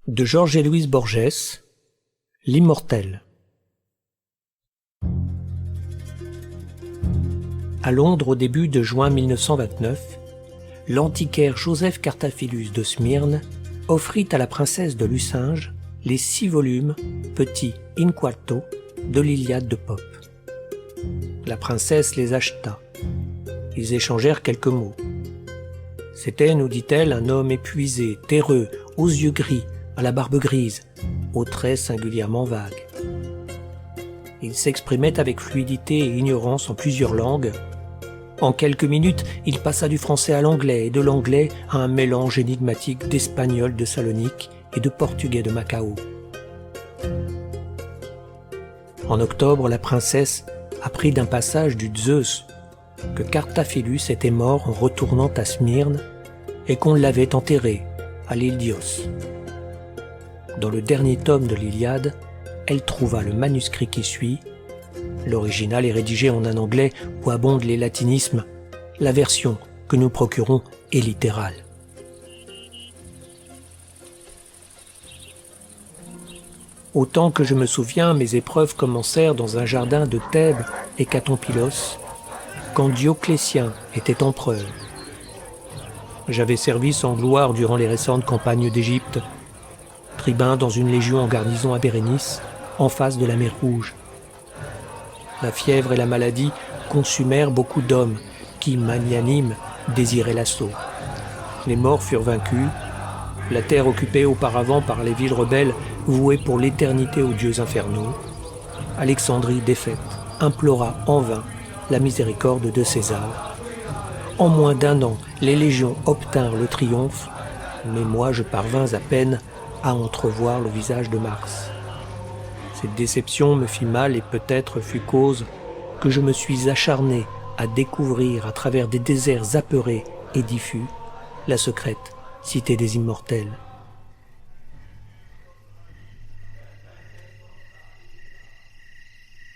de Jorge Luis Borges, L'immortel. À Londres, au début de juin 1929, l'antiquaire Joseph Cartaphilus de Smyrne offrit à la princesse de Lucinge les 6 volumes, petits in quarto, de l'Iliade de Pope. La princesse les acheta. Ils échangèrent quelques mots. C'était, nous dit-elle, un homme épuisé, terreux, aux yeux gris, à la barbe grise, aux traits singulièrement vagues. Il s'exprimait avec fluidité et ignorance en plusieurs langues. En quelques minutes, il passa du français à l'anglais et de l'anglais à un mélange énigmatique d'espagnol de Salonique et de portugais de Macao. En octobre, la princesse apprit d'un passage du Zeus que Cartaphilus était mort en retournant à Smyrne et qu'on l'avait enterré à l'île d'Ios. Dans le dernier tome de l'Iliade, elle trouva le manuscrit qui suit. L'original est rédigé en un anglais où abondent les latinismes. La version que nous procurons est littérale. Autant que je me souviens, mes épreuves commencèrent dans un jardin de Thèbes et Catompilos, quand Dioclétien était empereur. J'avais servi sans gloire durant les récentes campagnes d'Égypte, tribun dans une légion en garnison à Bérénice, en face de la mer Rouge. La fièvre et la maladie consumèrent beaucoup d'hommes qui, magnanimes, désiraient l'assaut. Les morts furent vaincus, la terre occupée auparavant par les villes rebelles vouées pour l'éternité aux dieux infernaux. Alexandrie défaite implora en vain la miséricorde de César. En moins d'1 an, les légions obtinrent le triomphe, mais moi je parvins à peine à entrevoir le visage de Mars. Cette déception me fit mal et peut-être fut cause que je me suis acharné à découvrir à travers des déserts apeurés et diffus la secrète cité des immortels.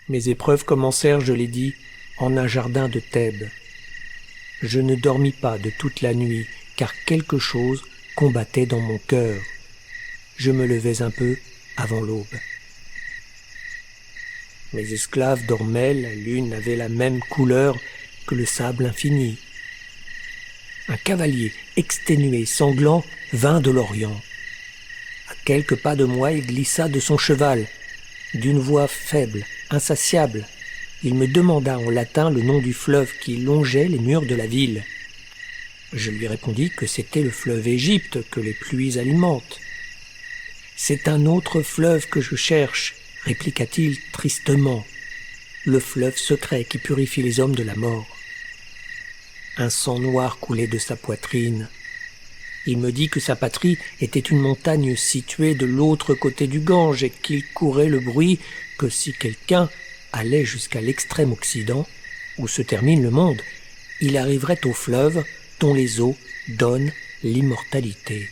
Mes épreuves commencèrent, je l'ai dit, en un jardin de Thèbes. Je ne dormis pas de toute la nuit, car quelque chose combattait dans mon cœur. Je me levais un peu avant l'aube. Mes esclaves dormaient, la lune avait la même couleur que le sable infini. Un cavalier exténué, sanglant, vint de l'Orient. À quelques pas de moi, il glissa de son cheval. D'une voix faible, insatiable, il me demanda en latin le nom du fleuve qui longeait les murs de la ville. Je lui répondis que c'était le fleuve Égypte que les pluies alimentent. « C'est un autre fleuve que je cherche, » répliqua-t-il tristement, « le fleuve secret qui purifie les hommes de la mort. » Un sang noir coulait de sa poitrine. Il me dit que sa patrie était une montagne située de l'autre côté du Gange et qu'il courait le bruit que si quelqu'un allait jusqu'à l'extrême occident, où se termine le monde, il arriverait au fleuve dont les eaux donnent l'immortalité.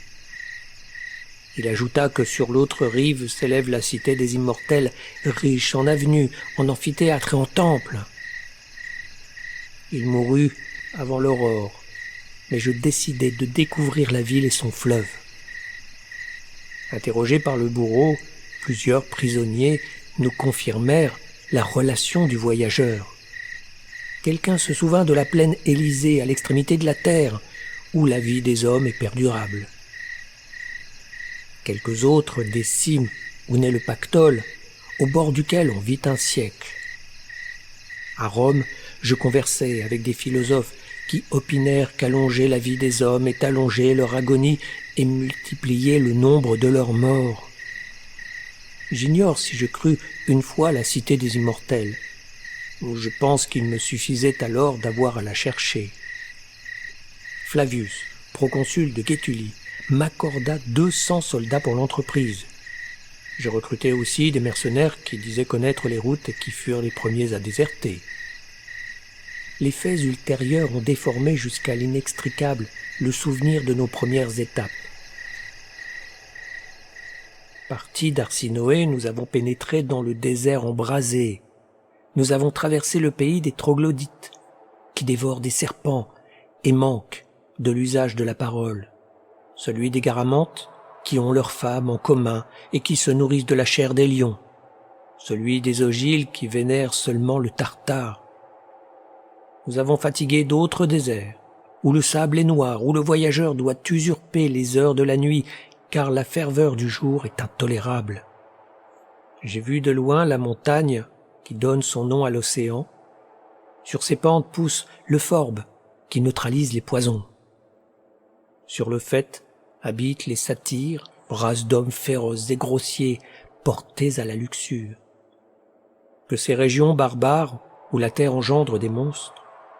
Il ajouta que sur l'autre rive s'élève la cité des immortels, riche en avenues, en amphithéâtres et en temples. Il mourut avant l'aurore, mais je décidai de découvrir la ville et son fleuve. Interrogés par le bourreau, plusieurs prisonniers nous confirmèrent la relation du voyageur. Quelqu'un se souvint de la plaine Élysée à l'extrémité de la terre, où la vie des hommes est perdurable. Quelques autres des cimes où naît le Pactole, au bord duquel on vit un siècle. À Rome, je conversai avec des philosophes qui opinèrent qu'allonger la vie des hommes est allonger leur agonie et multiplier le nombre de leurs morts. J'ignore si je crus une fois la cité des immortels. Je pense qu'il me suffisait alors d'avoir à la chercher. Flavius, proconsul de Gétulie, m'accorda 200 soldats pour l'entreprise. Je recrutai aussi des mercenaires qui disaient connaître les routes et qui furent les premiers à déserter. Les faits ultérieurs ont déformé jusqu'à l'inextricable le souvenir de nos premières étapes. Partis d'Arsinoé, nous avons pénétré dans le désert embrasé. Nous avons traversé le pays des troglodytes, qui dévorent des serpents et manquent de l'usage de la parole. Celui des Garamantes, qui ont leurs femmes en commun et qui se nourrissent de la chair des lions, celui des Ogiles qui vénèrent seulement le Tartare. Nous avons fatigué d'autres déserts, où le sable est noir, où le voyageur doit usurper les heures de la nuit, car la ferveur du jour est intolérable. J'ai vu de loin la montagne qui donne son nom à l'océan. Sur ses pentes pousse le Forbe qui neutralise les poisons. Sur le faîte habitent les satyres, race d'hommes féroces et grossiers, portés à la luxure. Que ces régions barbares, où la terre engendre des monstres,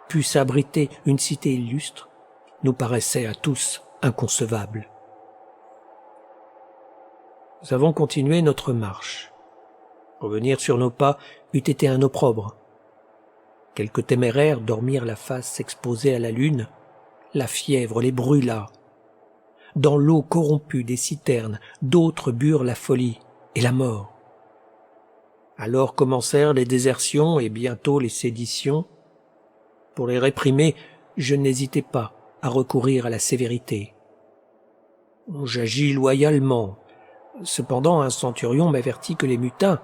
puissent abriter une cité illustre, nous paraissait à tous inconcevable. Nous avons continué notre marche. Revenir sur nos pas eût été un opprobre. Quelques téméraires dormirent la face exposée à la lune, la fièvre les brûla. Dans l'eau corrompue des citernes, d'autres burent la folie et la mort. Alors commencèrent les désertions et bientôt les séditions. Pour les réprimer, je n'hésitai pas à recourir à la sévérité. J'agis loyalement. Cependant, un centurion m'avertit que les mutins,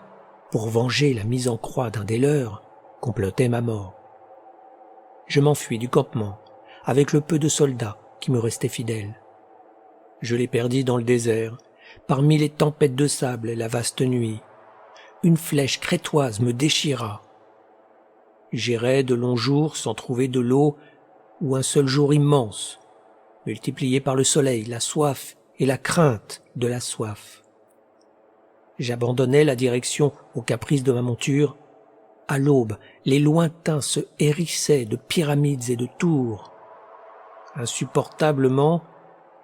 pour venger la mise en croix d'un des leurs, complotaient ma mort. Je m'enfuis du campement, avec le peu de soldats qui me restaient fidèles. Je les perdis dans le désert, parmi les tempêtes de sable et la vaste nuit. Une flèche crétoise me déchira. J'errais de longs jours sans trouver de l'eau, ou un seul jour immense, multiplié par le soleil, la soif et la crainte de la soif. J'abandonnais la direction aux caprices de ma monture. À l'aube, les lointains se hérissaient de pyramides et de tours. Insupportablement,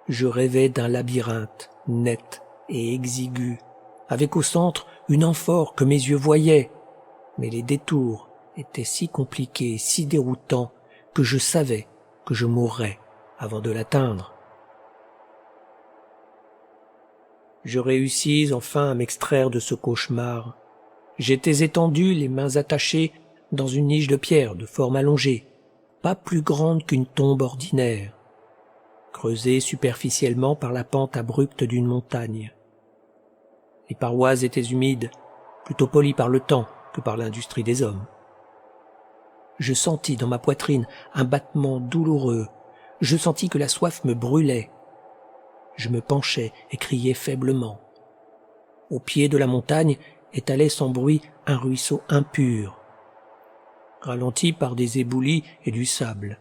je rêvais d'un labyrinthe net et exigu, avec au centre une amphore que mes yeux voyaient, mais les détours étaient si compliqués, si déroutants, que je savais que je mourrais avant de l'atteindre. Je réussis enfin à m'extraire de ce cauchemar. J'étais étendu, les mains attachées, dans une niche de pierre de forme allongée, pas plus grande qu'une tombe ordinaire, creusée superficiellement par la pente abrupte d'une montagne. Les parois étaient humides, plutôt polies par le temps que par l'industrie des hommes. Je sentis dans ma poitrine un battement douloureux. Je sentis que la soif me brûlait. Je me penchai et criai faiblement. Au pied de la montagne étalait sans bruit un ruisseau impur, ralenti par des éboulis et du sable.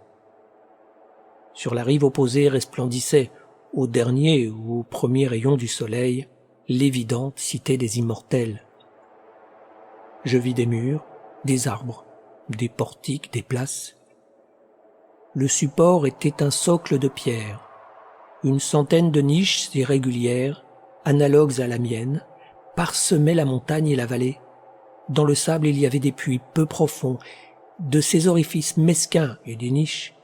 Sur la rive opposée resplendissait, au dernier ou au premier rayon du soleil, l'évidente cité des immortels. Je vis des murs, des arbres, des portiques, des places. Le support était un socle de pierre. Une centaine de niches irrégulières, analogues à la mienne, parsemaient la montagne et la vallée. Dans le sable, il y avait des puits peu profonds. De ces orifices mesquins et des niches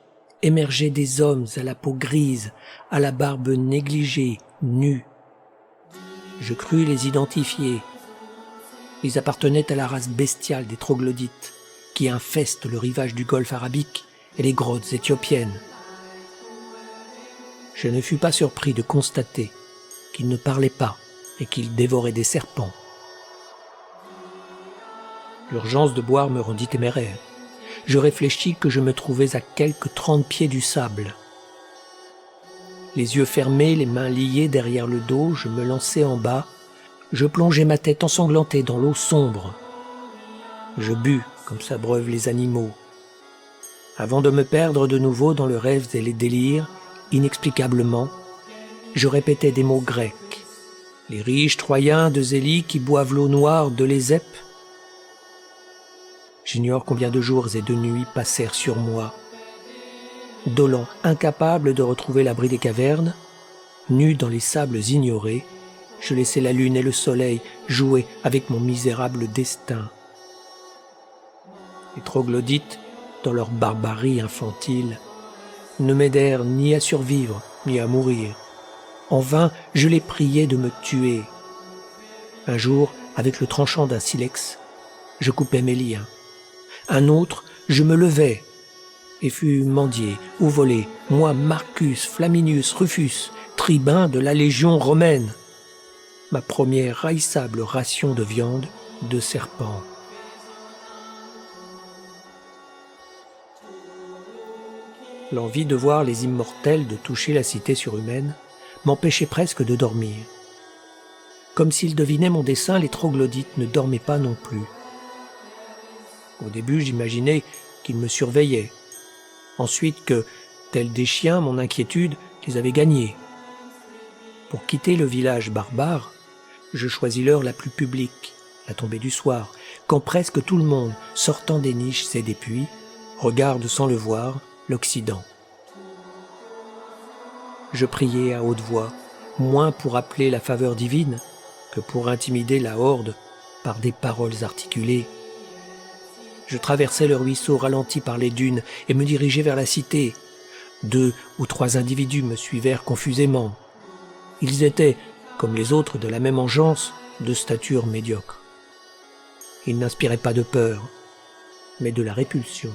émergeaient des hommes à la peau grise, à la barbe négligée, nus. Je crus les identifier. Ils appartenaient à la race bestiale des troglodytes, qui infestent le rivage du golfe arabique et les grottes éthiopiennes. Je ne fus pas surpris de constater qu'ils ne parlaient pas et qu'ils dévoraient des serpents. L'urgence de boire me rendit téméraire. Je réfléchis que je me trouvais à quelques 30 pieds du sable. Les yeux fermés, les mains liées derrière le dos, je me lançai en bas. Je plongeai ma tête ensanglantée dans l'eau sombre. Je bus comme s'abreuvent les animaux. Avant de me perdre de nouveau dans le rêve et les délires, inexplicablement, je répétais des mots grecs. Les riches Troyens de Zélie qui boivent l'eau noire de l'Ézep. J'ignore combien de jours et de nuits passèrent sur moi. Dolent, incapable de retrouver l'abri des cavernes, nu dans les sables ignorés, je laissais la lune et le soleil jouer avec mon misérable destin. Les troglodytes, dans leur barbarie infantile, ne m'aidèrent ni à survivre, ni à mourir. En vain, je les priais de me tuer. Un jour, avec le tranchant d'un silex, je coupai mes liens. Un autre, je me levai et fus mendié ou volé, moi Marcus Flaminius Rufus, tribun de la Légion romaine, ma première haïssable ration de viande de serpent. L'envie de voir les immortels, de toucher la cité surhumaine, m'empêchait presque de dormir. Comme s'ils devinaient mon dessein, les troglodytes ne dormaient pas non plus. Au début, j'imaginais qu'ils me surveillaient. Ensuite que, tels des chiens, mon inquiétude les avait gagnés. Pour quitter le village barbare, je choisis l'heure la plus publique, la tombée du soir, quand presque tout le monde, sortant des niches et des puits, regarde sans le voir l'Occident. Je priais à haute voix, moins pour appeler la faveur divine que pour intimider la horde par des paroles articulées. Je traversais le ruisseau ralenti par les dunes et me dirigeais vers la cité. 2 ou 3 individus me suivèrent confusément. Ils étaient, comme les autres de la même engeance, de stature médiocre. Ils n'inspiraient pas de peur, mais de la répulsion.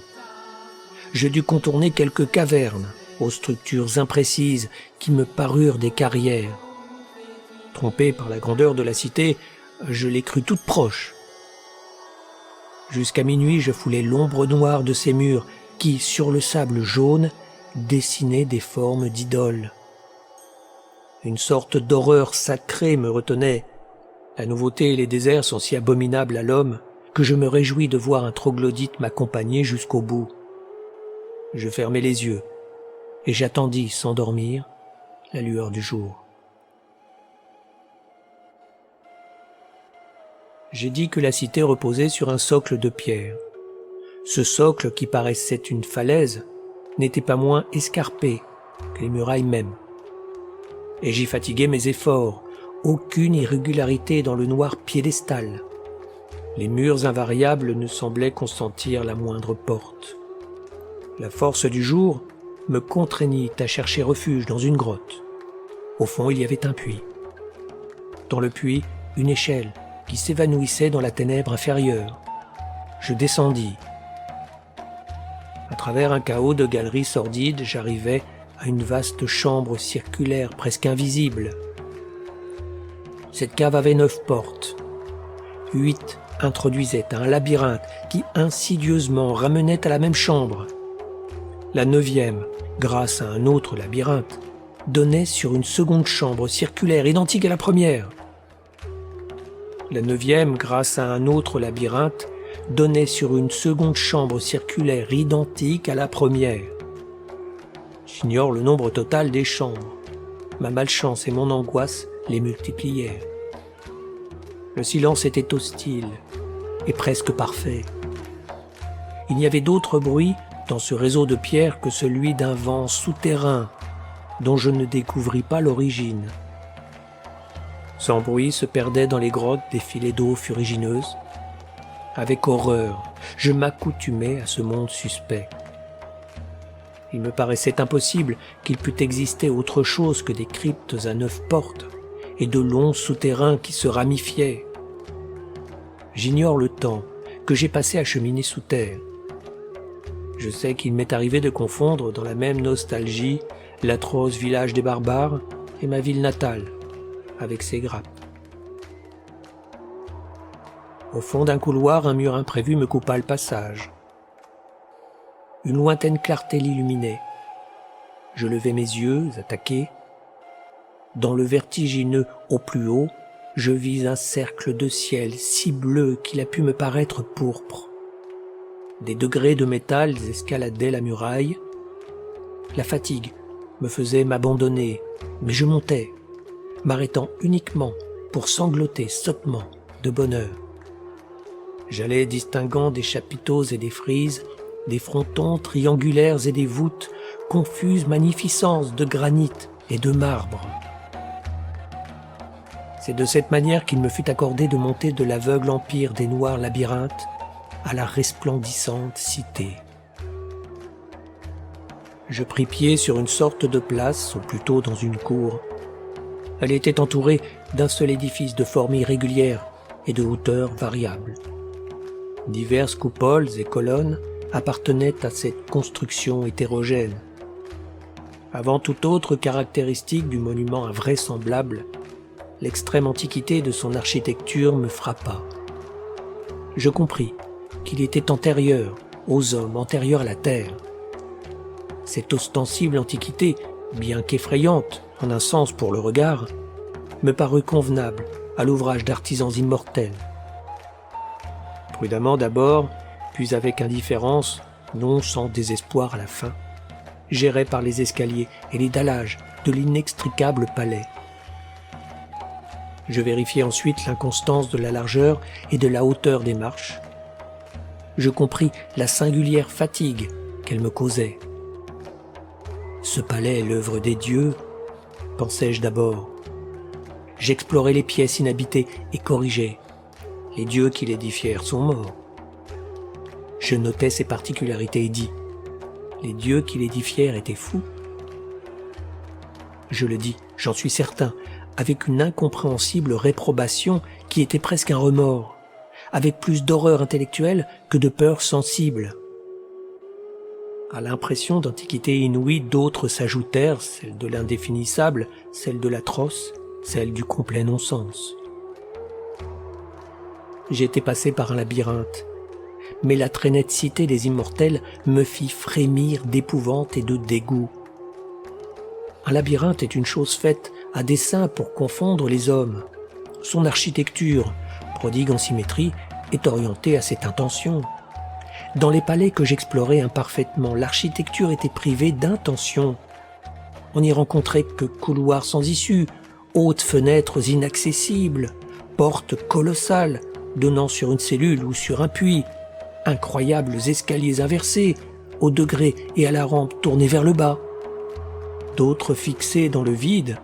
Je dus contourner quelques cavernes aux structures imprécises qui me parurent des carrières. Trompé par la grandeur de la cité, je les crus toutes proches. Jusqu'à minuit, je foulais l'ombre noire de ces murs qui, sur le sable jaune, dessinaient des formes d'idoles. Une sorte d'horreur sacrée me retenait. La nouveauté et les déserts sont si abominables à l'homme que je me réjouis de voir un troglodyte m'accompagner jusqu'au bout. Je fermai les yeux et j'attendis sans dormir la lueur du jour. J'ai dit que la cité reposait sur un socle de pierre. Ce socle, qui paraissait une falaise, n'était pas moins escarpé que les murailles mêmes. Et j'y fatiguais mes efforts, aucune irrégularité dans le noir piédestal. Les murs invariables ne semblaient consentir la moindre porte. La force du jour me contraignit à chercher refuge dans une grotte. Au fond, il y avait un puits. Dans le puits, une échelle qui s'évanouissait dans la ténèbre inférieure. Je descendis. À travers un chaos de galeries sordides, j'arrivai à une vaste chambre circulaire presque invisible. Cette cave avait 9 portes. 8 introduisaient à un labyrinthe qui insidieusement ramenait à la même chambre. La 9e, grâce à un autre labyrinthe, donnait sur une seconde chambre circulaire identique à la première. La 9e, grâce à un autre labyrinthe, donnait sur une seconde chambre circulaire identique à la première. J'ignore le nombre total des chambres. Ma malchance et mon angoisse les multiplièrent. Le silence était hostile et presque parfait. Il n'y avait d'autre bruit dans ce réseau de pierres que celui d'un vent souterrain dont je ne découvris pas l'origine. Sans bruit se perdaient dans les grottes des filets d'eau fuligineuses. Avec horreur, je m'accoutumais à ce monde suspect. Il me paraissait impossible qu'il pût exister autre chose que des cryptes à 9 portes et de longs souterrains qui se ramifiaient. J'ignore le temps que j'ai passé à cheminer sous terre. Je sais qu'il m'est arrivé de confondre dans la même nostalgie l'atroce village des barbares et ma ville natale, avec ses grappes. Au fond d'un couloir, un mur imprévu me coupa le passage. Une lointaine clarté l'illuminait. Je levai mes yeux, attaqués. Dans le vertigineux au plus haut, je vis un cercle de ciel si bleu qu'il a pu me paraître pourpre. Des degrés de métal escaladaient la muraille. La fatigue me faisait m'abandonner, mais je montais, m'arrêtant uniquement pour sangloter sottement de bonheur. J'allais distinguant des chapiteaux et des frises, des frontons triangulaires et des voûtes, confuses magnificences de granit et de marbre. C'est de cette manière qu'il me fut accordé de monter de l'aveugle empire des noirs labyrinthes à la resplendissante cité. Je pris pied sur une sorte de place, ou plutôt dans une cour. Elle était entourée d'un seul édifice de forme irrégulière et de hauteur variable. Diverses coupoles et colonnes appartenaient à cette construction hétérogène. Avant toute autre caractéristique du monument invraisemblable, l'extrême antiquité de son architecture me frappa. Je compris qu'il était antérieur aux hommes, antérieur à la terre. Cette ostensible antiquité, bien qu'effrayante en un sens pour le regard, me parut convenable à l'ouvrage d'artisans immortels. Prudemment d'abord, puis avec indifférence, non sans désespoir à la fin, j'errai par les escaliers et les dallages de l'inextricable palais. Je vérifiai ensuite l'inconstance de la largeur et de la hauteur des marches. Je compris la singulière fatigue qu'elle me causait. Ce palais est l'œuvre des dieux, pensai-je d'abord. J'explorai les pièces inhabitées et corrigeai. Les dieux qui l'édifièrent sont morts. Je notai ses particularités et dis, les dieux qui l'édifièrent étaient fous. Je le dis, j'en suis certain, avec une incompréhensible réprobation qui était presque un remords, avec plus d'horreur intellectuelle que de peur sensible. À l'impression d'antiquité inouïe, d'autres s'ajoutèrent, celle de l'indéfinissable, celle de l'atroce, celle du complet non-sens. J'étais passé par un labyrinthe, mais la très nette cité des immortels me fit frémir d'épouvante et de dégoût. Un labyrinthe est une chose faite à dessein pour confondre les hommes. Son architecture, prodigue en symétrie, est orientée à cette intention. Dans les palais que j'explorais imparfaitement, l'architecture était privée d'intention. On n'y rencontrait que couloirs sans issue, hautes fenêtres inaccessibles, portes colossales donnant sur une cellule ou sur un puits, incroyables escaliers inversés, au degré et à la rampe tournés vers le bas. D'autres fixés dans le vide,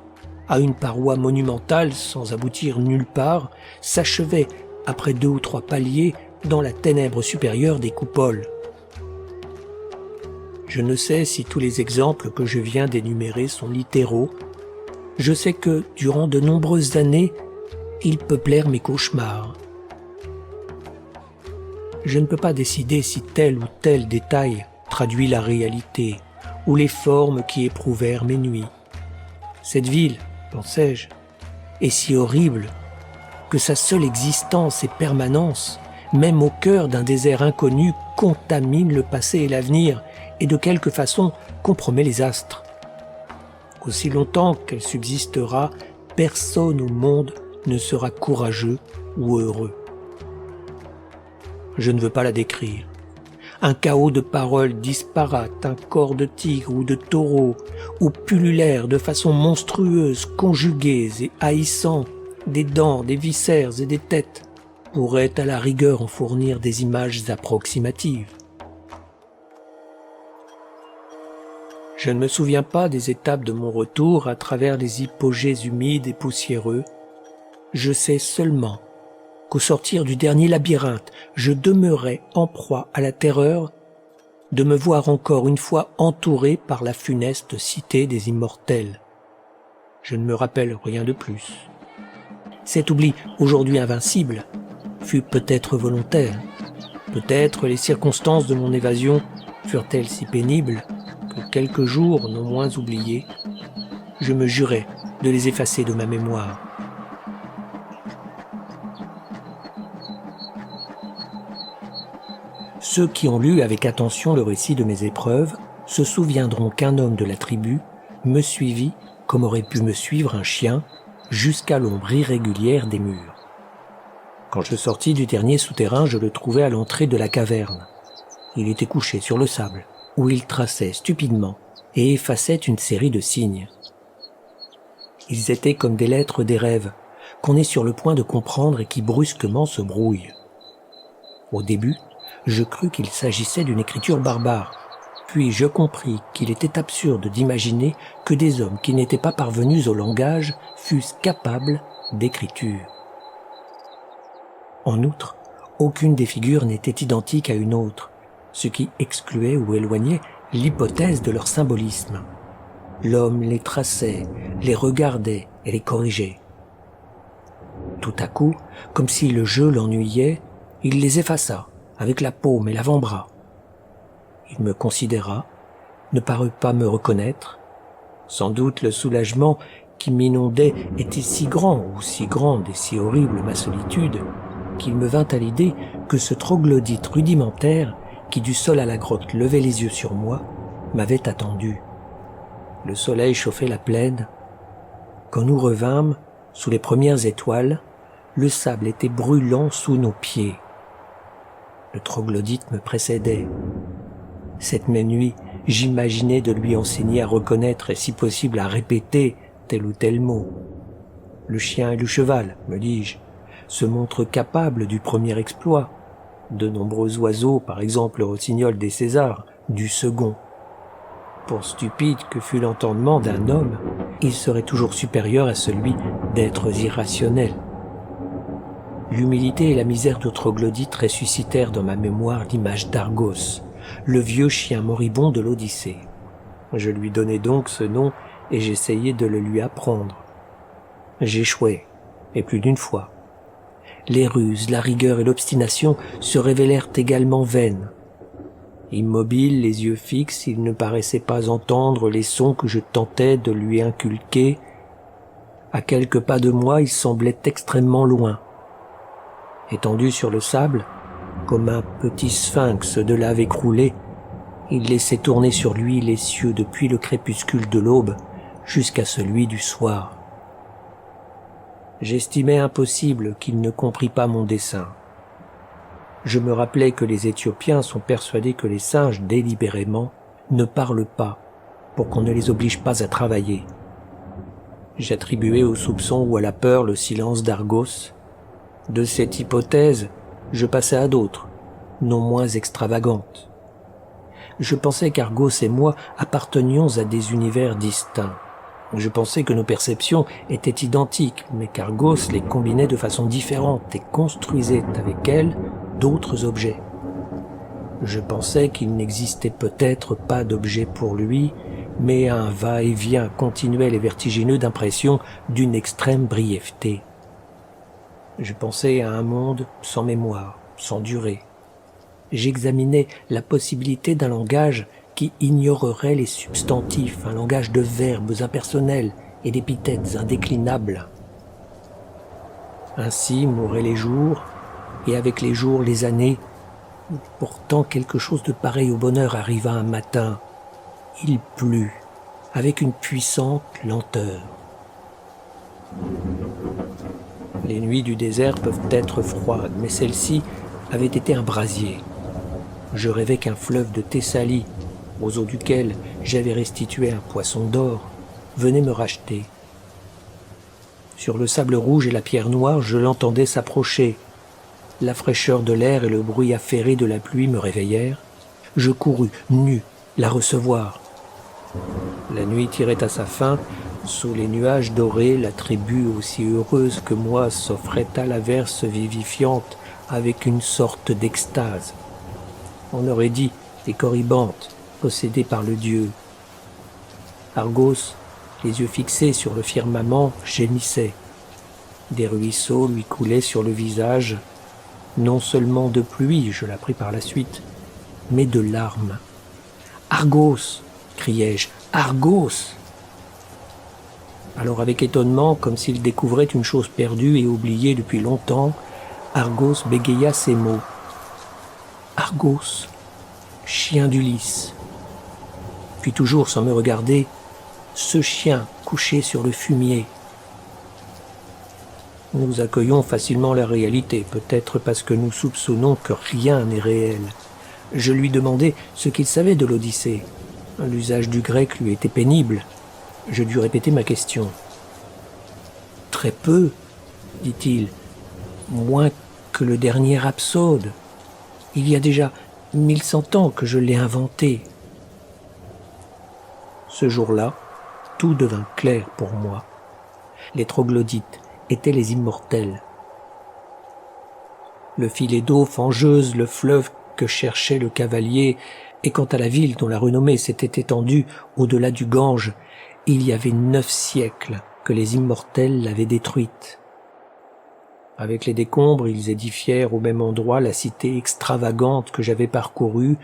à une paroi monumentale sans aboutir nulle part, s'achevaient, après 2 ou 3 paliers, dans la ténèbre supérieure des coupoles. Je ne sais si tous les exemples que je viens d'énumérer sont littéraux. Je sais que, durant de nombreuses années, ils peuplèrent mes cauchemars. Je ne peux pas décider si tel ou tel détail traduit la réalité, ou les formes qui éprouvèrent mes nuits. Cette ville, pensais-je, est si horrible que sa seule existence et permanence, même au cœur d'un désert inconnu, contamine le passé et l'avenir, et de quelque façon compromet les astres. Aussi longtemps qu'elle subsistera, personne au monde ne sera courageux ou heureux. Je ne veux pas la décrire. Un chaos de paroles disparates, un corps de tigre ou de taureau, où pullulèrent de façon monstrueuse, conjuguées et haïssant, des dents, des viscères et des têtes, pourrait à la rigueur en fournir des images approximatives. Je ne me souviens pas des étapes de mon retour à travers les hypogées humides et poussiéreux. Je sais seulement qu'au sortir du dernier labyrinthe, je demeurais en proie à la terreur de me voir encore une fois entouré par la funeste cité des immortels. Je ne me rappelle rien de plus. Cet oubli, aujourd'hui invincible, fut peut-être volontaire. Peut-être les circonstances de mon évasion furent-elles si pénibles que quelques jours non moins oubliés, je me jurai de les effacer de ma mémoire. Ceux qui ont lu avec attention le récit de mes épreuves se souviendront qu'un homme de la tribu me suivit comme aurait pu me suivre un chien jusqu'à l'ombre irrégulière des murs. Quand je sortis du dernier souterrain, je le trouvai à l'entrée de la caverne. Il était couché sur le sable, où il traçait stupidement et effaçait une série de signes. Ils étaient comme des lettres des rêves, qu'on est sur le point de comprendre et qui brusquement se brouillent. Au début, je crus qu'il s'agissait d'une écriture barbare, puis je compris qu'il était absurde d'imaginer que des hommes qui n'étaient pas parvenus au langage fussent capables d'écriture. En outre, aucune des figures n'était identique à une autre, ce qui excluait ou éloignait l'hypothèse de leur symbolisme. L'homme les traçait, les regardait et les corrigeait. Tout à coup, comme si le jeu l'ennuyait, il les effaça, avec la paume et l'avant-bras. Il me considéra, ne parut pas me reconnaître, Sans doute le soulagement qui m'inondait était si grand, ou si grande et si horrible ma solitude, qu'il me vint à l'idée que ce troglodyte rudimentaire, qui du sol à la grotte levait les yeux sur moi, m'avait attendu. Le soleil chauffait la plaine. Quand nous revînmes, sous les premières étoiles, le sable était brûlant sous nos pieds. Le troglodyte me précédait. Cette même nuit, j'imaginais de lui enseigner à reconnaître et si possible à répéter tel ou tel mot. Le chien et le cheval, me dis-je, se montrent capables du premier exploit. De nombreux oiseaux, par exemple le rossignol des Césars, du second. Pour stupide que fût l'entendement d'un homme, il serait toujours supérieur à celui d'êtres irrationnels. L'humilité et la misère du troglodyte ressuscitèrent dans ma mémoire l'image d'Argos, le vieux chien moribond de l'Odyssée. Je lui donnai donc ce nom et j'essayai de le lui apprendre. J'échouai, et plus d'une fois. Les ruses, la rigueur et l'obstination se révélèrent également vaines. Immobile, les yeux fixes, il ne paraissait pas entendre les sons que je tentais de lui inculquer. À quelques pas de moi, il semblait extrêmement loin. Étendu sur le sable, comme un petit sphinx de lave écroulé, il laissait tourner sur lui les cieux depuis le crépuscule de l'aube jusqu'à celui du soir. J'estimais impossible qu'il ne comprît pas mon dessein. Je me rappelais que les Éthiopiens sont persuadés que les singes, délibérément, ne parlent pas, pour qu'on ne les oblige pas à travailler. J'attribuais au soupçon ou à la peur le silence d'Argos. De cette hypothèse, je passais à d'autres, non moins extravagantes. Je pensais qu'Argos et moi appartenions à des univers distincts. Je pensais que nos perceptions étaient identiques, mais qu'Argos les combinait de façon différente et construisait avec elles d'autres objets. Je pensais qu'il n'existait peut-être pas d'objet pour lui, mais un va-et-vient continuel et vertigineux d'impressions d'une extrême brièveté. Je pensais à un monde sans mémoire, sans durée. J'examinais la possibilité d'un langage qui ignorerait les substantifs, un langage de verbes impersonnels et d'épithètes indéclinables. Ainsi mouraient les jours, et avec les jours les années. Pourtant quelque chose de pareil au bonheur arriva un matin. Il plut, avec une puissante lenteur. Les nuits du désert peuvent être froides, mais celle-ci avait été un brasier. Je rêvais qu'un fleuve de Thessalie, aux eaux duquel j'avais restitué un poisson d'or, venait me racheter. Sur le sable rouge et la pierre noire, je l'entendais s'approcher. La fraîcheur de l'air et le bruit affairé de la pluie me réveillèrent. Je courus, nu, la recevoir. La nuit tirait à sa fin. Sous les nuages dorés, la tribu aussi heureuse que moi s'offrait à l'averse vivifiante avec une sorte d'extase. On aurait dit des corybantes possédées par le dieu. Argos, les yeux fixés sur le firmament, gémissait. Des ruisseaux lui coulaient sur le visage, non seulement de pluie, je l'appris par la suite, mais de larmes. « Argos !» criai-je. « Argos !» Alors avec étonnement, comme s'il découvrait une chose perdue et oubliée depuis longtemps, Argos bégaya ces mots. « Argos, chien d'Ulysse !» Puis toujours sans me regarder, « Ce chien couché sur le fumier !» Nous accueillons facilement la réalité, peut-être parce que nous soupçonnons que rien n'est réel. Je lui demandai ce qu'il savait de l'Odyssée. L'usage du grec lui était pénible. Je dus répéter ma question. « Très peu, dit-il, moins que le dernier rhapsode. Il y a déjà 1100 ans que je l'ai inventé. » Ce jour-là, tout devint clair pour moi. Les troglodytes étaient les immortels. Le filet d'eau fangeuse, le fleuve que cherchait le cavalier, et quant à la ville dont la renommée s'était étendue au-delà du Gange, il y avait 9 siècles que les immortels l'avaient détruite. Avec les décombres, ils édifièrent au même endroit la cité extravagante que j'avais parcourue,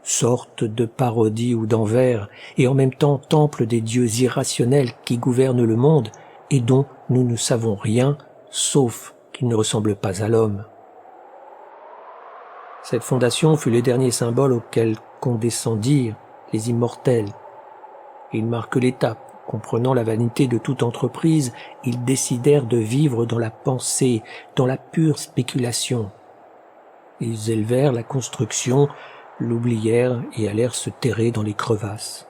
sorte de parodie ou d'envers, et en même temps temple des dieux irrationnels qui gouvernent le monde et dont nous ne savons rien, sauf qu'ils ne ressemblent pas à l'homme. Cette fondation fut le dernier symbole auquel condescendirent les immortels. Il marque l'étape. Comprenant la vanité de toute entreprise, ils décidèrent de vivre dans la pensée, dans la pure spéculation. Ils élevèrent la construction, l'oublièrent et allèrent se terrer dans les crevasses.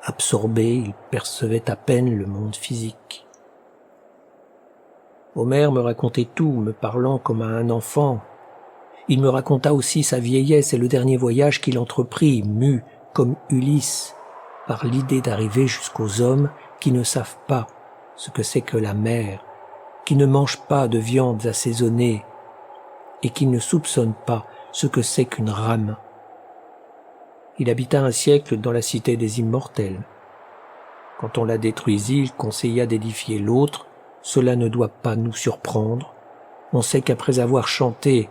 Absorbés, ils percevaient à peine le monde physique. Homère me racontait tout, me parlant comme à un enfant. Il me raconta aussi sa vieillesse et le dernier voyage qu'il entreprit, mu comme Ulysse, par l'idée d'arriver jusqu'aux hommes qui ne savent pas ce que c'est que la mer, qui ne mangent pas de viandes assaisonnées et qui ne soupçonnent pas ce que c'est qu'une rame. Il habita un siècle dans la cité des immortels. Quand on la détruisit, il conseilla d'édifier l'autre. Cela ne doit pas nous surprendre. On sait qu'après avoir chanté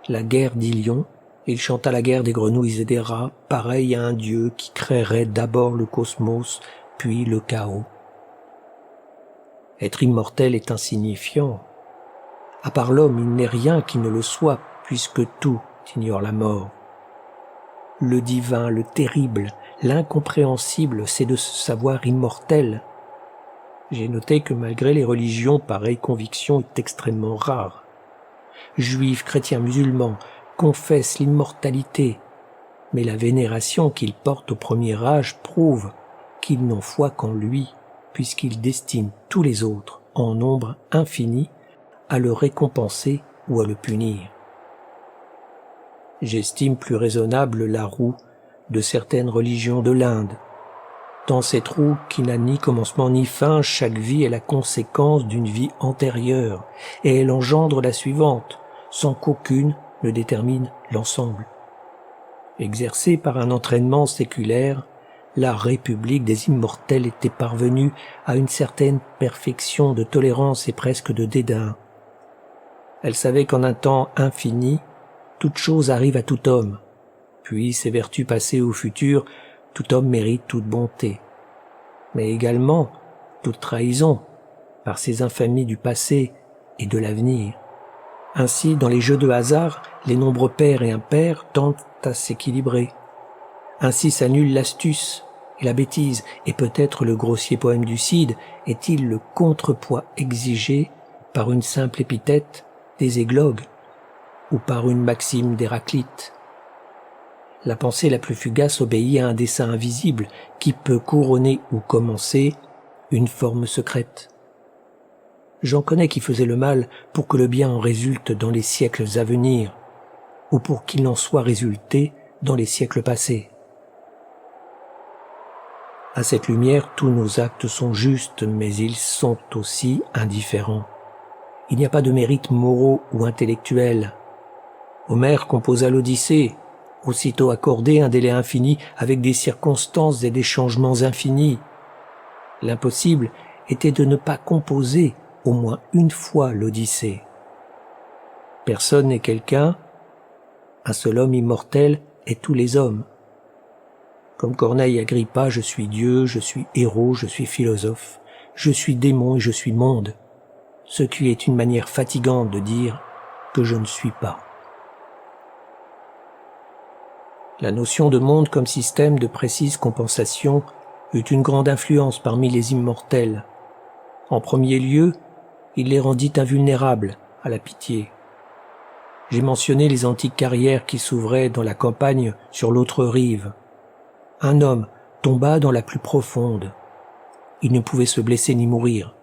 la guerre d'Ilion, il chanta la guerre des grenouilles et des rats, pareil à un dieu qui créerait d'abord le cosmos, puis le chaos. Être immortel est insignifiant. À part l'homme, il n'est rien qui ne le soit, puisque tout ignore la mort. Le divin, le terrible, l'incompréhensible, c'est de se savoir immortel. J'ai noté que malgré les religions, pareille conviction est extrêmement rare. Juifs, chrétiens, musulmans confessent l'immortalité, mais la vénération qu'ils portent au premier âge prouve qu'ils n'ont foi qu'en lui, puisqu'ils destinent tous les autres, en nombre infini, à le récompenser ou à le punir. J'estime plus raisonnable la roue de certaines religions de l'Inde. Dans cette roue qui n'a ni commencement ni fin, chaque vie est la conséquence d'une vie antérieure, et elle engendre la suivante, sans qu'aucune ne détermine l'ensemble. Exercée par un entraînement séculaire, la République des immortels était parvenue à une certaine perfection de tolérance et presque de dédain. Elle savait qu'en un temps infini, toute chose arrive à tout homme, puis ses vertus passées au futur, tout homme mérite toute bonté, mais également toute trahison par ses infamies du passé et de l'avenir. Ainsi, dans les jeux de hasard, les nombres pairs et impairs tentent à s'équilibrer. Ainsi s'annule l'astuce et la bêtise, et peut-être le grossier poème du Cid est-il le contrepoids exigé par une simple épithète des églogues ou par une maxime d'Héraclite. La pensée la plus fugace obéit à un dessein invisible qui peut couronner ou commencer une forme secrète. J'en connais qui faisaient le mal pour que le bien en résulte dans les siècles à venir, ou pour qu'il en soit résulté dans les siècles passés. À cette lumière, tous nos actes sont justes, mais ils sont aussi indifférents. Il n'y a pas de mérites moraux ou intellectuels. Homère composa l'Odyssée, aussitôt accordé un délai infini avec des circonstances et des changements infinis. L'impossible était de ne pas composer au moins une fois l'Odyssée. Personne n'est quelqu'un, un seul homme immortel est tous les hommes. Comme Corneille Agrippa, je suis Dieu, je suis héros, je suis philosophe, je suis démon et je suis monde, ce qui est une manière fatigante de dire que je ne suis pas. La notion de monde comme système de précise compensation eut une grande influence parmi les immortels. En premier lieu, il les rendit invulnérables à la pitié. J'ai mentionné les antiques carrières qui s'ouvraient dans la campagne sur l'autre rive. Un homme tomba dans la plus profonde. Il ne pouvait se blesser ni mourir,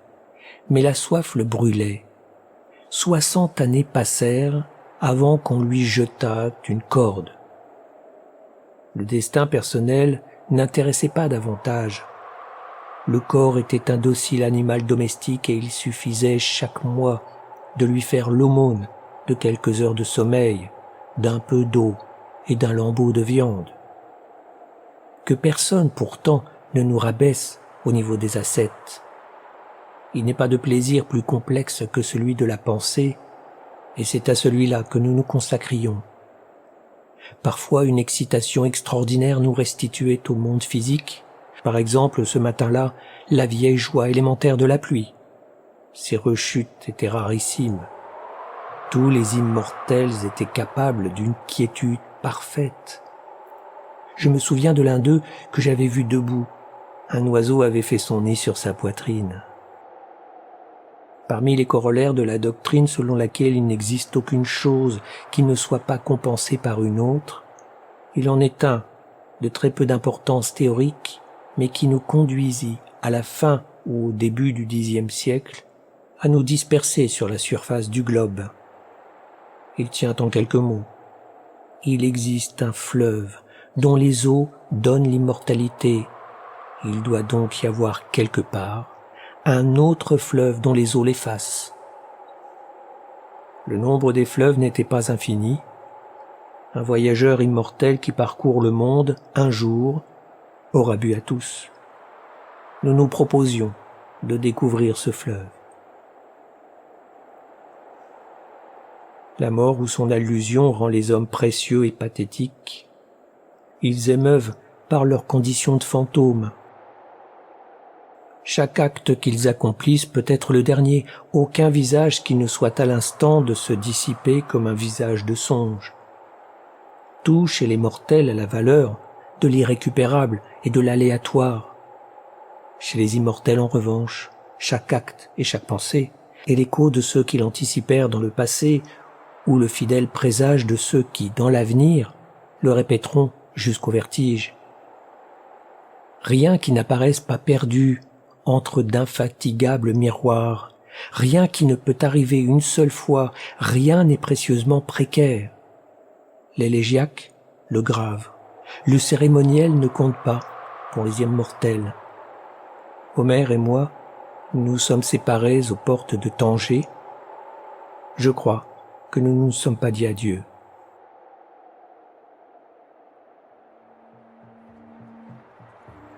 mais la soif le brûlait. 60 années passèrent avant qu'on lui jetât une corde. Le destin personnel n'intéressait pas davantage. Le corps était un docile animal domestique et il suffisait chaque mois de lui faire l'aumône de quelques heures de sommeil, d'un peu d'eau et d'un lambeau de viande. Que personne pourtant ne nous rabaisse au niveau des ascètes. Il n'est pas de plaisir plus complexe que celui de la pensée, et c'est à celui-là que nous nous consacrions. Parfois, une excitation extraordinaire nous restituait au monde physique. Par exemple, ce matin-là, la vieille joie élémentaire de la pluie. Ces rechutes étaient rarissimes. Tous les immortels étaient capables d'une quiétude parfaite. Je me souviens de l'un d'eux que j'avais vu debout. Un oiseau avait fait son nid sur sa poitrine. Parmi les corollaires de la doctrine selon laquelle il n'existe aucune chose qui ne soit pas compensée par une autre, il en est un de très peu d'importance théorique, mais qui nous conduisit, à la fin ou au début du Xe siècle, à nous disperser sur la surface du globe. Il tient en quelques mots. Il existe un fleuve dont les eaux donnent l'immortalité. Il doit donc y avoir quelque part un autre fleuve dont les eaux l'effacent. Le nombre des fleuves n'était pas infini. Un voyageur immortel qui parcourt le monde un jour aura bu à tous. Nous nous proposions de découvrir ce fleuve. La mort ou son allusion rend les hommes précieux et pathétiques. Ils émeuvent par leur condition de fantômes. Chaque acte qu'ils accomplissent peut être le dernier, aucun visage qui ne soit à l'instant de se dissiper comme un visage de songe. Tout chez les mortels a la valeur de l'irrécupérable et de l'aléatoire. Chez les immortels en revanche, chaque acte et chaque pensée est l'écho de ceux qui l'anticipèrent dans le passé ou le fidèle présage de ceux qui, dans l'avenir, le répéteront jusqu'au vertige. Rien qui n'apparaisse pas perdu entre d'infatigables miroirs, rien qui ne peut arriver une seule fois, rien n'est précieusement précaire. L'élégiaque, le grave, le cérémoniel ne compte pas pour les immortels. Homère et moi, nous sommes séparés aux portes de Tanger. Je crois que nous ne nous sommes pas dit adieu.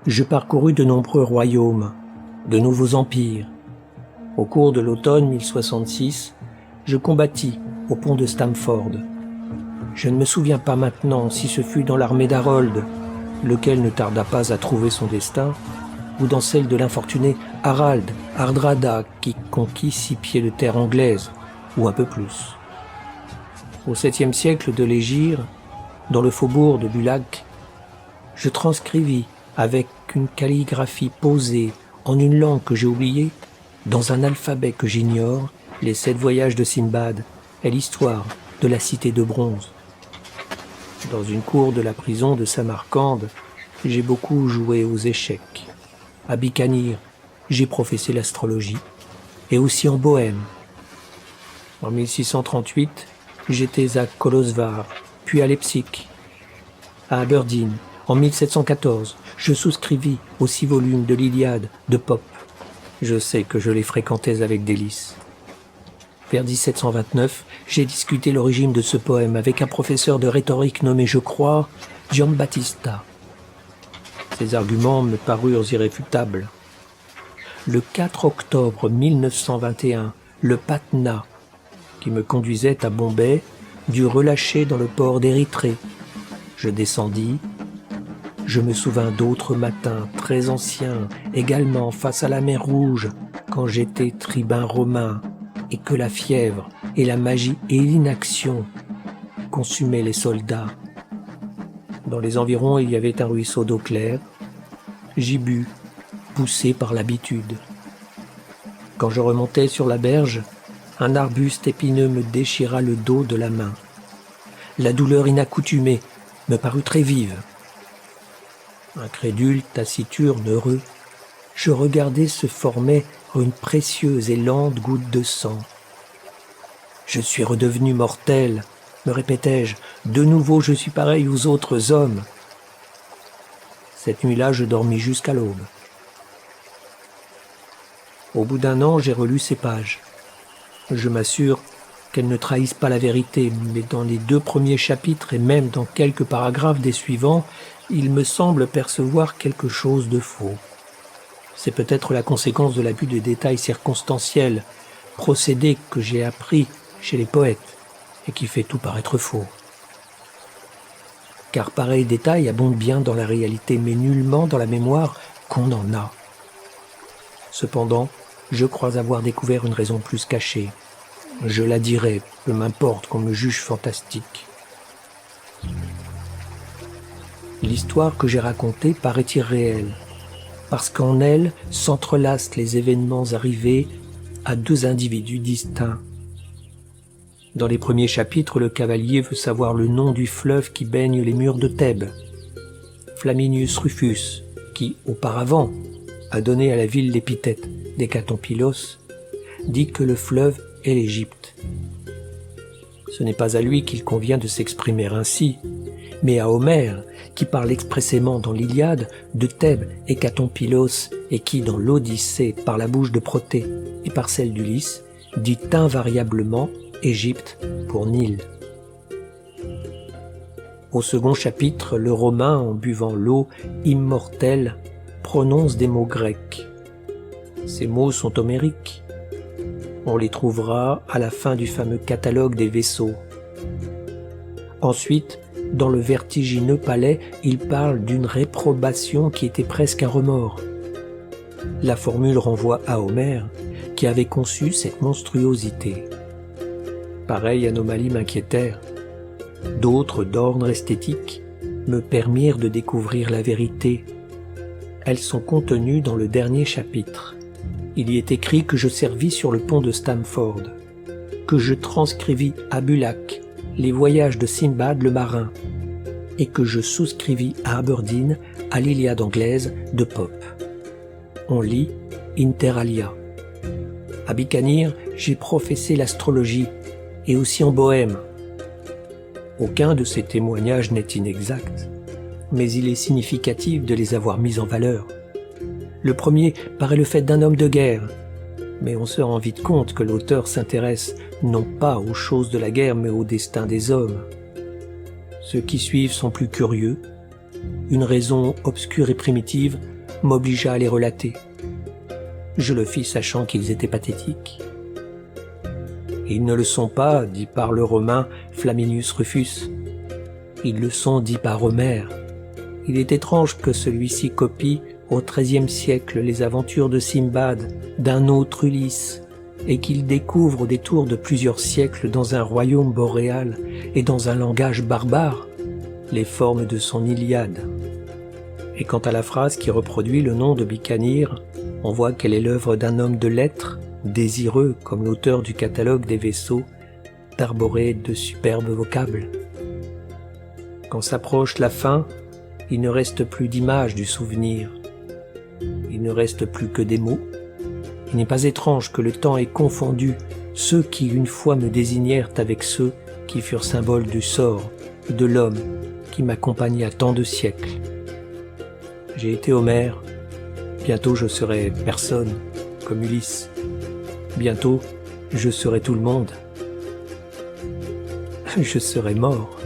Je parcourus de nombreux royaumes, de nouveaux empires. Au cours de l'automne 1066, je combattis au pont de Stamford. Je ne me souviens pas maintenant si ce fut dans l'armée d'Harold, lequel ne tarda pas à trouver son destin, ou dans celle de l'infortuné Harald Hardrada qui conquit 6 pieds de terre anglaise, ou un peu plus. Au 7e siècle de l'Hégire, dans le faubourg de Bulak, je transcrivis avec une calligraphie posée en une langue que j'ai oubliée, dans un alphabet que j'ignore, les 7 voyages de Sinbad et l'histoire de la cité de bronze. Dans une cour de la prison de Samarcande, j'ai beaucoup joué aux échecs. À Bikanir, j'ai professé l'astrologie, et aussi en Bohême. En 1638, j'étais à Kolozsvár, puis à Leipzig. À Aberdeen, en 1714, je souscrivis aux 6 volumes de l'Iliade de Pope. Je sais que je les fréquentais avec délice. Vers 1729, j'ai discuté l'origine de ce poème avec un professeur de rhétorique nommé, je crois, Giambattista. Ses arguments me parurent irréfutables. Le 4 octobre 1921, le Patna, qui me conduisait à Bombay, dut relâcher dans le port d'Érythrée. Je descendis. Je me souvins d'autres matins très anciens, également face à la mer Rouge, quand j'étais tribun romain, et que la fièvre et la magie et l'inaction consumaient les soldats. Dans les environs, il y avait un ruisseau d'eau claire. J'y bus, poussé par l'habitude. Quand je remontais sur la berge, un arbuste épineux me déchira le dos de la main. La douleur inaccoutumée me parut très vive. Incrédule, taciturne, heureux, je regardais se former une précieuse et lente goutte de sang. Je suis redevenu mortel, me répétais-je, de nouveau je suis pareil aux autres hommes. Cette nuit-là, je dormis jusqu'à l'aube. Au bout d'1 an, j'ai relu ces pages. Je m'assure qu'elles ne trahissent pas la vérité, mais dans les 2 premiers chapitres et même dans quelques paragraphes des suivants, il me semble percevoir quelque chose de faux. C'est peut-être la conséquence de l'abus de détails circonstanciels, procédé que j'ai appris chez les poètes et qui fait tout paraître faux. car pareil détail abonde bien dans la réalité, mais nullement dans la mémoire qu'on en a. Cependant, je crois avoir découvert une raison plus cachée. Je la dirai, peu m'importe qu'on me juge fantastique. L'histoire que j'ai racontée paraît irréelle, parce qu'en elle s'entrelacent les événements arrivés à deux individus distincts. Dans les premiers chapitres, le cavalier veut savoir le nom du fleuve qui baigne les murs de Thèbes, Flaminius Rufus, qui, auparavant, a donné à la ville l'épithète d'Hécatompilos, dit que le fleuve est l'Égypte. Ce n'est pas à lui qu'il convient de s'exprimer ainsi, mais à Homère, qui parle expressément dans l'Iliade de Thèbes Hécatompilos et qui, dans l'Odyssée, par la bouche de Protée et par celle d'Ulysse, dit invariablement Égypte pour Nil. Au second chapitre, le Romain, en buvant l'eau immortelle, prononce des mots grecs. Ces mots sont homériques. On les trouvera à la fin du fameux catalogue des vaisseaux. Ensuite, dans le vertigineux palais, il parle d'une réprobation qui était presque un remords. La formule renvoie à Homère, qui avait conçu cette monstruosité. Pareille anomalie m'inquiétèrent. D'autres, d'ordre esthétique, me permirent de découvrir la vérité. Elles sont contenues dans le dernier chapitre. Il y est écrit que je servis sur le pont de Stamford, que je transcrivis à Bulak les voyages de Simbad le marin, et que je souscrivis à Aberdeen à l'Iliade anglaise de Pope. On lit Inter alia. À Bicanir, j'ai professé l'astrologie, et aussi en Bohême. Aucun de ces témoignages n'est inexact, mais il est significatif de les avoir mis en valeur. Le premier paraît le fait d'un homme de guerre, mais on se rend vite compte que l'auteur s'intéresse non pas aux choses de la guerre, mais au destin des hommes. Ceux qui suivent sont plus curieux. Une raison obscure et primitive m'obligea à les relater. Je le fis sachant qu'ils étaient pathétiques. Ils ne le sont pas, dit par le Romain Flaminius Rufus. Ils le sont, dit par Homère. Il est étrange que celui-ci copie au XIIIe siècle les aventures de Simbad, d'un autre Ulysse, et qu'il découvre au détour de plusieurs siècles dans un royaume boréal et dans un langage barbare les formes de son Iliade. Et quant à la phrase qui reproduit le nom de Bicanir, on voit qu'elle est l'œuvre d'un homme de lettres, désireux, comme l'auteur du catalogue des vaisseaux, d'arborer de superbes vocables. Quand s'approche la fin, il ne reste plus d'image du souvenir. Il ne reste plus que des mots. Il n'est pas étrange que le temps ait confondu ceux qui une fois me désignèrent avec ceux qui furent symboles du sort et de l'homme qui m'accompagna tant de siècles. J'ai été Homère, bientôt je serai personne, comme Ulysse. Bientôt, je serai tout le monde. Je serai mort.